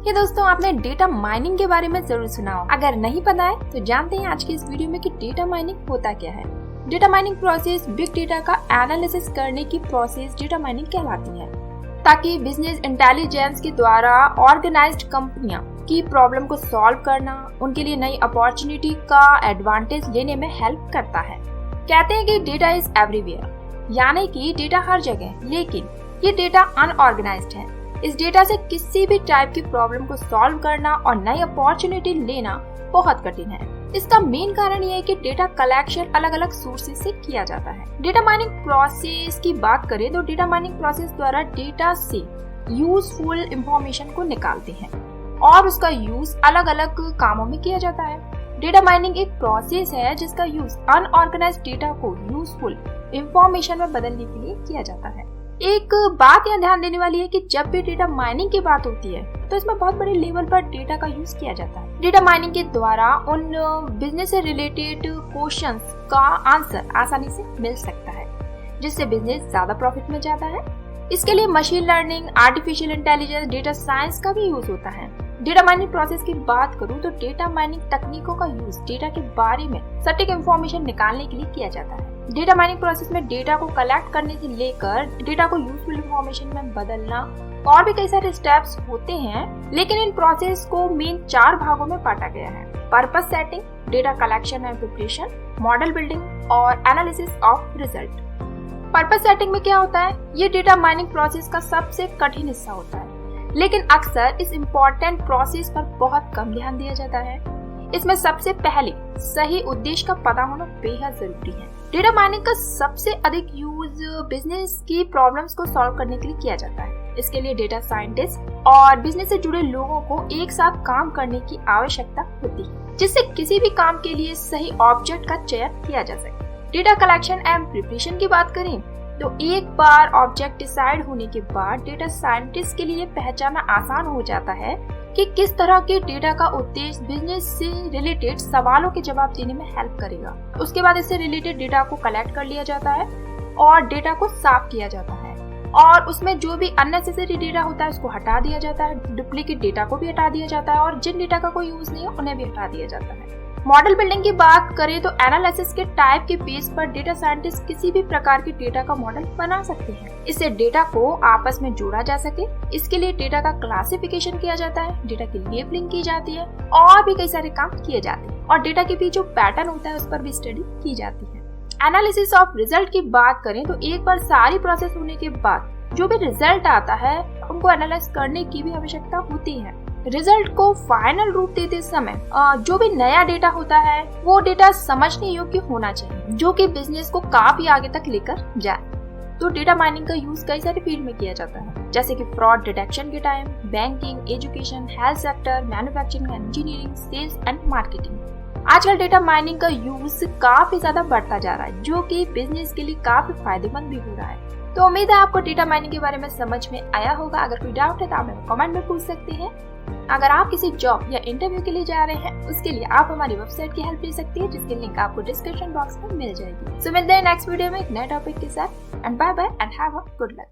ये दोस्तों आपने डेटा माइनिंग के बारे में जरूर सुना हो। अगर नहीं पता है तो जानते हैं आज की इस वीडियो में कि डेटा माइनिंग होता क्या है। Data mining process big data का एनालिसिस करने की प्रोसेस डेटा माइनिंग कहलाती है, ताकि बिजनेस इंटेलिजेंस के द्वारा ऑर्गेनाइज्ड कंपनियां की प्रॉब्लम को सॉल्व करना उनके लिए नई अपॉर्चुनिटी का एडवांटेज लेने में हेल्प करता है। कहते हैं कि डेटा इज एवरीवेयर, यानी कि डेटा हर जगह, लेकिन ये डेटा अनऑर्गेनाइज्ड है। इस डेटा से किसी भी टाइप की प्रॉब्लम को सॉल्व करना और नई अपॉर्चुनिटी लेना बहुत कठिन है। इसका मेन कारण यह है कि डेटा कलेक्शन अलग अलग सोर्सेज से किया जाता है। डेटा माइनिंग प्रोसेस की बात करें तो डेटा माइनिंग प्रोसेस द्वारा डेटा से यूजफुल इंफॉर्मेशन को निकालते हैं और उसका यूज अलग अलग कामों में किया जाता है। डेटा माइनिंग एक प्रोसेस है जिसका यूज अनऑर्गेनाइज्ड डेटा को यूजफुल इंफॉर्मेशन में बदलने के लिए किया जाता है। एक बात यहाँ ध्यान देने वाली है कि जब भी डेटा माइनिंग की बात होती है तो इसमें बहुत बड़े लेवल पर डेटा का यूज किया जाता है। डेटा माइनिंग के द्वारा उन बिजनेस से रिलेटेड क्वेश्चंस का आंसर आसानी से मिल सकता है, जिससे बिजनेस ज्यादा प्रॉफिट में जाता है। इसके लिए machine learning, artificial intelligence, data science का भी यूज होता है। डेटा माइनिंग प्रोसेस की बात करूं तो डेटा माइनिंग तकनीकों का यूज डेटा के बारे में सटीक इंफॉर्मेशन निकालने के लिए किया जाता है। डेटा माइनिंग प्रोसेस में डेटा को कलेक्ट करने से लेकर डेटा को यूजफुल इंफॉर्मेशन में बदलना और भी कई सारे स्टेप्स होते हैं, लेकिन इन प्रोसेस को मेन 4 भागों में बांटा गया है: purpose setting, data collection and preparation, model building और analysis of result. Purpose setting में क्या होता है? ये डेटा माइनिंग प्रोसेस का सबसे कठिन हिस्सा होता है, लेकिन अक्सर इस इम्पोर्टेंट प्रोसेस पर बहुत कम ध्यान दिया जाता है। इसमें सबसे पहले सही उद्देश्य का पता होना बेहद जरूरी है। डेटा माइनिंग का सबसे अधिक यूज बिजनेस की प्रॉब्लम्स को सॉल्व करने के लिए किया जाता है। इसके लिए डेटा साइंटिस्ट और बिजनेस से जुड़े लोगों को एक साथ काम करने की आवश्यकता होती है, जिससे किसी भी काम के लिए सही ऑब्जेक्ट का चयन किया जा सके। डेटा कलेक्शन एंड प्रिपरेशन की बात करें तो एक बार ऑब्जेक्ट डिसाइड होने के बाद डेटा साइंटिस्ट के लिए पहचानना आसान हो जाता है कि किस तरह के डेटा का उद्देश्य बिजनेस से रिलेटेड सवालों के जवाब देने में हेल्प करेगा। उसके बाद इससे रिलेटेड डेटा को कलेक्ट कर लिया जाता है और डेटा को साफ किया जाता है और उसमें जो भी अननेसेसरी डेटा होता है उसको हटा दिया जाता है। डुप्लीकेट डेटा को भी हटा दिया जाता है और जिन डेटा का कोई यूज नहीं है उन्हें भी हटा दिया जाता है। मॉडल बिल्डिंग की बात करें तो एनालिसिस के टाइप के बेस पर डेटा साइंटिस्ट किसी भी प्रकार के डेटा का मॉडल बना सकते हैं। इससे डेटा को आपस में जोड़ा जा सके। इसके लिए डेटा का क्लासिफिकेशन किया जाता है, डेटा की लेबलिंग की जाती है और भी कई सारे काम किए जाते हैं और डेटा के बीच जो पैटर्न होता है उस पर भी स्टडी की जाती है। एनालिसिस ऑफ रिजल्ट की बात करें तो एक बार सारी प्रोसेस होने के बाद जो भी रिजल्ट आता है उनको एनालाइज करने की भी आवश्यकता होती है। रिजल्ट को फाइनल रूप देते समय जो भी नया डेटा होता है वो डेटा समझने योग्य होना चाहिए, जो कि बिजनेस को काफी आगे तक लेकर जाए। तो डेटा माइनिंग का यूज कई सारे फील्ड में किया जाता है, जैसे कि फ्रॉड डिटेक्शन के time, banking, education, health sector, manufacturing, engineering, sales and marketing. आजकल डेटा माइनिंग का यूज काफी ज्यादा बढ़ता जा रहा है, जो कि बिजनेस के लिए काफी फायदेमंद भी हो रहा है। तो उम्मीद है आपको डेटा माइनिंग के बारे में समझ में आया होगा। अगर कोई डाउट है तो आप हमें कमेंट में पूछ सकते हैं। अगर आप किसी जॉब या इंटरव्यू के लिए जा रहे हैं उसके लिए आप हमारी वेबसाइट की हेल्प ले सकती है, जिसकी लिंक आपको डिस्क्रिप्शन बॉक्स में मिल जाएगी। सो मिलते हैं नेक्स्ट वीडियो में एक नए टॉपिक के साथ। And bye bye and have a good luck.